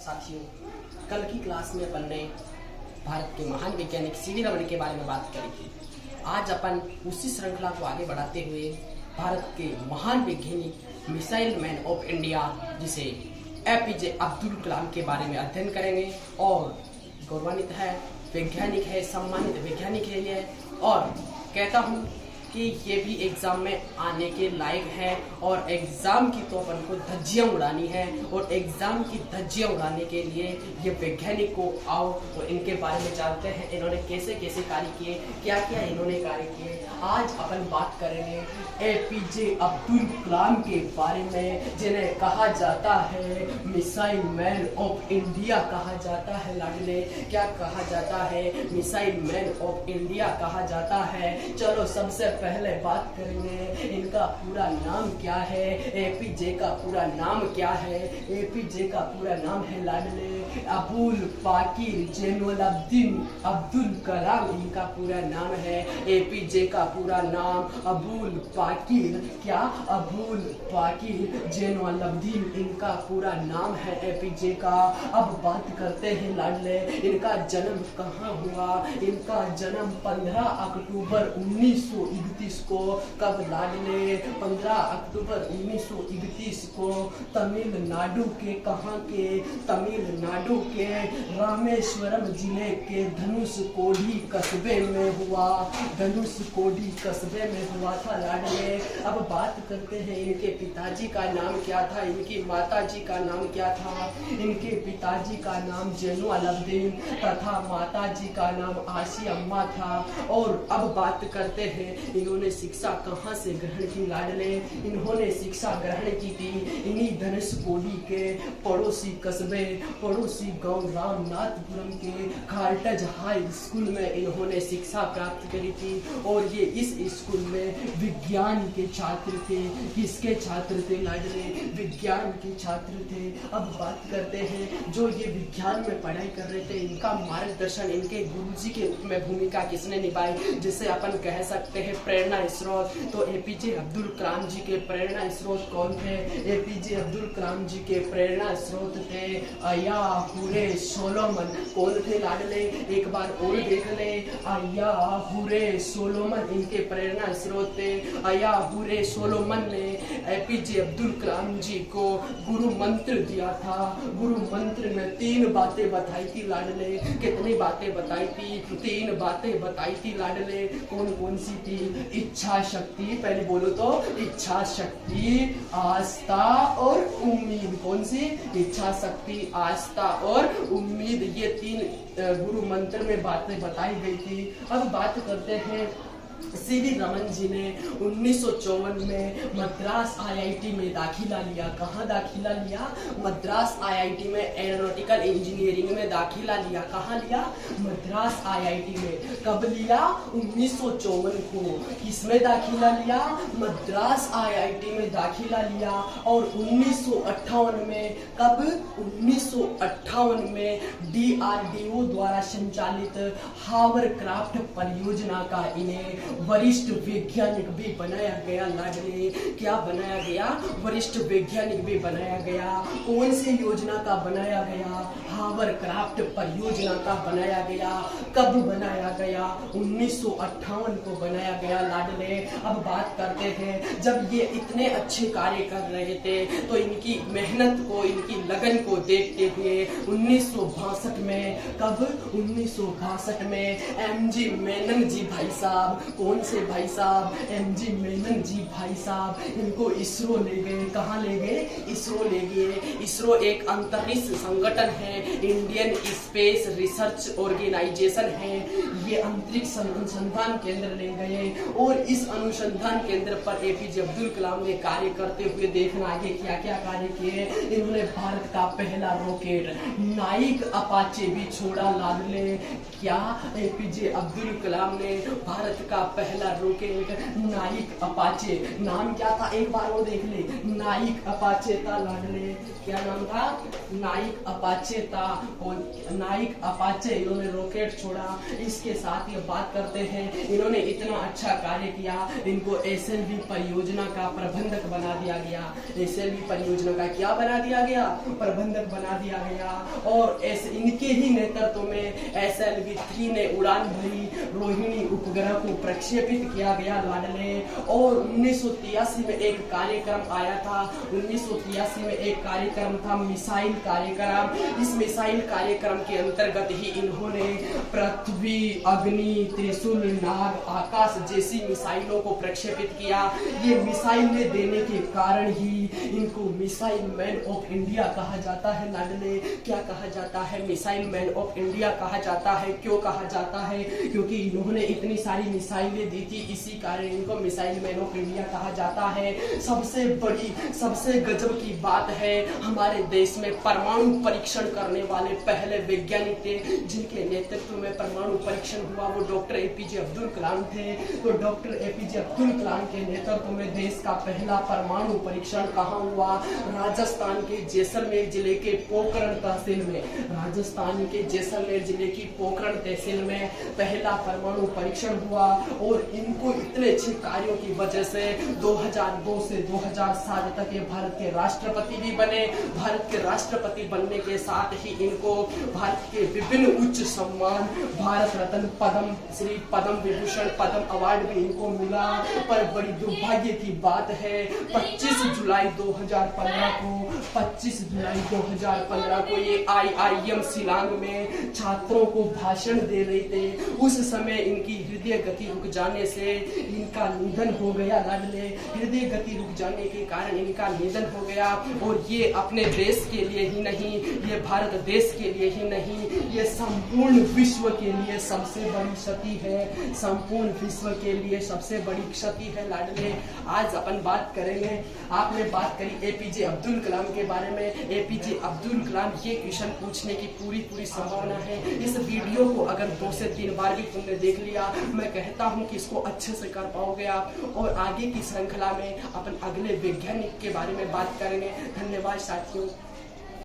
साथियों, कल की क्लास में अपन ने भारत के महान वैज्ञानिक सीवी रमन के बारे में बात करी थी। आज अपन उसी श्रृंखला को आगे बढ़ाते हुए भारत के महान वैज्ञानिक मिसाइल मैन ऑफ इंडिया जिसे एपीजे अब्दुल कलाम के बारे में अध्ययन करेंगे। और गौरवान्वित है, वैज्ञानिक है, सम्मानित वैज्ञानिक है ये, और कहता हूँ कि ये भी एग्जाम में आने के लायक है। और एग्जाम की तो अपन को धज्जियां उड़ानी है, और एग्जाम की धज्जियां उड़ाने के लिए ये वैज्ञानिक को आओ तो इनके बारे में जानते हैं, इन्होंने कैसे कैसे कार्य किए, क्या क्या इन्होंने कार्य किए। आज अपन बात करेंगे एपीजे अब्दुल कलाम के बारे में, जिन्हें कहा जाता है मिसाइल मैन ऑफ इंडिया कहा जाता है। लाडले, क्या कहा जाता है? मिसाइल मैन ऑफ इंडिया कहा जाता है। चलो सबसे पहले बात करेंगे इनका पूरा नाम क्या है। एपीजे का पूरा नाम क्या है? एपीजे का पूरा नाम है लाडले अबुल पाकिर जैनुलब्दीन अब्दुल कलाम, इनका पूरा नाम है। एपीजे का पूरा नाम अबुल पाकिर, क्या? अबुल पाकिर जैनुलब्दीन, इनका पूरा नाम है एपीजे का। अब बात करते हैं लाडले इनका जन्म कहाँ हुआ। इनका जन्म 15 अक्टूबर 1931 को। कब लाडले? 15 अक्टूबर 1931 को तमिलनाडु के, कहाँ के? तमिलनाडु के रामेश्वरम जिले के धनुषकोडी कस्बे में हुआ। धनुषकोडी कस्बे में हुआ था लाडले। अब बात करते हैं इनके पिताजी का नाम क्या था, इनकी माताजी का नाम क्या था। इनके पिताजी का नाम जैनुलब्दीन तथा माताजी का नाम आशी अम्मा था। और अब बात करते हैं इन्होंने शिक्षा कहाँ से ग्रहण की लाडले। इन्होंने शिक्षा ग्रहण की थी इन्हीं धनुषकोडी के पड़ोसी कस्बे, पड़ोसी गांव रामनाथपुरम के खाल्टज हाई स्कूल में इन्होंने शिक्षा प्राप्त करी थी। और ये इस स्कूल में विज्ञान के छात्र थे। किसके छात्र थे लाडले? विज्ञान के छात्र थे। अब बात करते हैं जो ये विज्ञान में पढ़ाई कर रहे थे, इनका मार्गदर्शन इनके गुरुजी के रूप में भूमिका किसने निभाई, जिसे अपन कह सकते हैं प्रेरणा स्रोत। तो एपीजे अब्दुल कलाम जी के प्रेरणा स्रोत कौन थे? एपीजे अब्दुल कलाम जी के प्रेरणा स्रोत थे अय्याहुरे सोलोमन। कौन थे लाडले? एक बार और देख ले, अय्याहुरे सोलोमन इनके प्रेरणा स्रोत थे। अय्याहुरे सोलोमन ने एपीजे अब्दुल कलाम जी को गुरु मंत्र दिया था। गुरु मंत्र में 3 बातें बताई थी लाडले। कितनी बातें बताई थी? 3 बातें बताई थी लाडले। कौन कौन सी थी? इच्छा शक्ति, पहले बोलो तो, इच्छा शक्ति, आस्था और उम्मीद। कौन सी? इच्छा शक्ति, आस्था और उम्मीद, ये 3 गुरु मंत्र में बातें बताई गई थी। अब बात करते हैं सीवी रमन जी ने 1954 में मद्रास आईआईटी में दाखिला लिया। कहाँ दाखिला लिया? मद्रास आईआईटी में एरोनॉटिकल इंजीनियरिंग में दाखिला लिया। कहाँ लिया? मद्रास आईआईटी में। कब लिया? 1954 को। किसमें दाखिला लिया? मद्रास आईआईटी में दाखिला लिया। और 1958 में, कब? 1958 में डीआरडीओ द्वारा संचालित हावरक्राफ्ट परियोजना का इन्हें वरिष्ठ वैज्ञानिक भी बनाया गया लाडले। क्या बनाया गया? वरिष्ठ वैज्ञानिक भी बनाया गया। कौन सी योजना का बनाया गया? हावरक्राफ्ट परियोजना का बनाया गया। कब बनाया गया? 1958 को बनाया गया लाडले। अब बात करते हैं जब ये इतने अच्छे कार्य कर रहे थे तो इनकी मेहनत को, इनकी लगन को देखते हुए 1962 में, कब? 1962 में एमजी मेनन जी भाई साहब, कौन से भाई साहब? एमजी मेनन जी भाई साहब, इनको इसरो ले गए। कहाँ ले गए? इसरो ले गए। इसरो एक अंतरिक्ष संगठन है, इंडियन स्पेस रिसर्च ऑर्गेनाइजेशन है। ये अंतरिक्ष अनुसंधान केंद्र ले गए और इस अनुसंधान केंद्र पर एपीजे अब्दुल कलाम ने कार्य करते हुए देखना आगे क्या क्या कार्य किए। इन्होंने भारत का पहला रॉकेट नाइक अपाचे भी छोड़ा लाडले। क्या? एपीजे अब्दुल कलाम ने भारत का पहला रॉकेट नाइक अपाचे, नाम क्या था एक बार वो देख ले, नाइक अपाचे था लाडले। क्या नाम था? नाइक अपाचे था। नाइक अपाचे इन्होंने रॉकेट छोड़ा। इसके साथ ये बात करते हैं इन्होंने इतना अच्छा कार्य किया, इनको एसएलवी परियोजना का प्रबंधक बना दिया गया। एसएलवी परियोजना का क्या बना दिया गया? प्रबंधक बना दिया गया। और इनके ही नेतृत्व में एसएलवी 3 ने उड़ान भरी रोहिणी उपग्रह को प्रक्षेपित किया गया लाडले। और 1983 में एक कार्यक्रम आया था। 1983 में एक कार्यक्रम था मिसाइल कार्यक्रम। इस मिसाइल कार्यक्रम के अंतर्गत ही इन्होंने पृथ्वी, अग्नि, त्रिशूल, नाग, आकाश जैसी मिसाइलों को प्रक्षेपित किया। ये मिसाइलें देने के कारण ही इनको मिसाइल मैन ऑफ इंडिया कहा जाता है लाडले। क्या कहा जाता है? मिसाइल मैन ऑफ इंडिया कहा जाता है। क्यों कहा जाता है? क्योंकि इन्होंने इतनी सारी मिसाइलें दी थी, इसी कारण इनको मिसाइल मैन ऑफ इंडिया कहा जाता है। सबसे बड़ी, सबसे गजब की बात है, हमारे देश में परमाणु परीक्षण करने वाले पहले वैज्ञानिक थे जिनके नेतृत्व में परमाणु परीक्षण हुआ, वो डॉक्टर एपीजे अब्दुल कलाम थे। तो डॉक्टर एपीजे अब्दुल कलाम के नेतृत्व में देश का पहला परमाणु परीक्षण कहाँ हुआ? राजस्थान के जैसलमेर जिले के पोखरण तहसील में। राजस्थान के जैसलमेर जिले की पोखरण तहसील में पहला परमाणु परीक्षण हुआ। और इनको इतने अच्छे कार्यों की वजह से 2002 से 2007 तक ये भारत के राष्ट्रपति भी बने। भारत के राष्ट्रपति बनने के साथ ही इनको भारत के विभिन्न उच्च सम्मान, भारत रत्न, पद्म श्री, पद्म विभूषण, पद्म अवार्ड भी इनको मिला। पर बड़ी दुर्भाग्य की बात है, 25 जुलाई 2015 को ये IIM शिलांग में छात्रों को भाषण दे रहे थे। उस समय इनकी हृदय गति रुक जाने से इनका निधन हो गया लाडले। हृदय गति रुक जाने के कारण इनका निधन हो गया। और ये अपने देश के लिए ही नहीं, ये भारत देश के लिए ही नहीं, ये संपूर्ण विश्व के लिए सबसे बड़ी क्षति है। संपूर्ण विश्व के लिए सबसे बड़ी क्षति है लाडले। आज अपन बात करेंगे, आपने बात करी एपीजे अब्दुल कलाम के बारे में। एपीजे अब्दुल कलाम ये क्वेश्चन पूछने की पूरी संभावना है। इस वीडियो को अगर 2 से 3 बार भी तुमने देख लिया, मैं कहता हूँ कि इसको अच्छे से कर पाओगे आप। और आगे की श्रृंखला में अपन अगले वैज्ञानिक के बारे में बात करेंगे। धन्यवाद साथियों।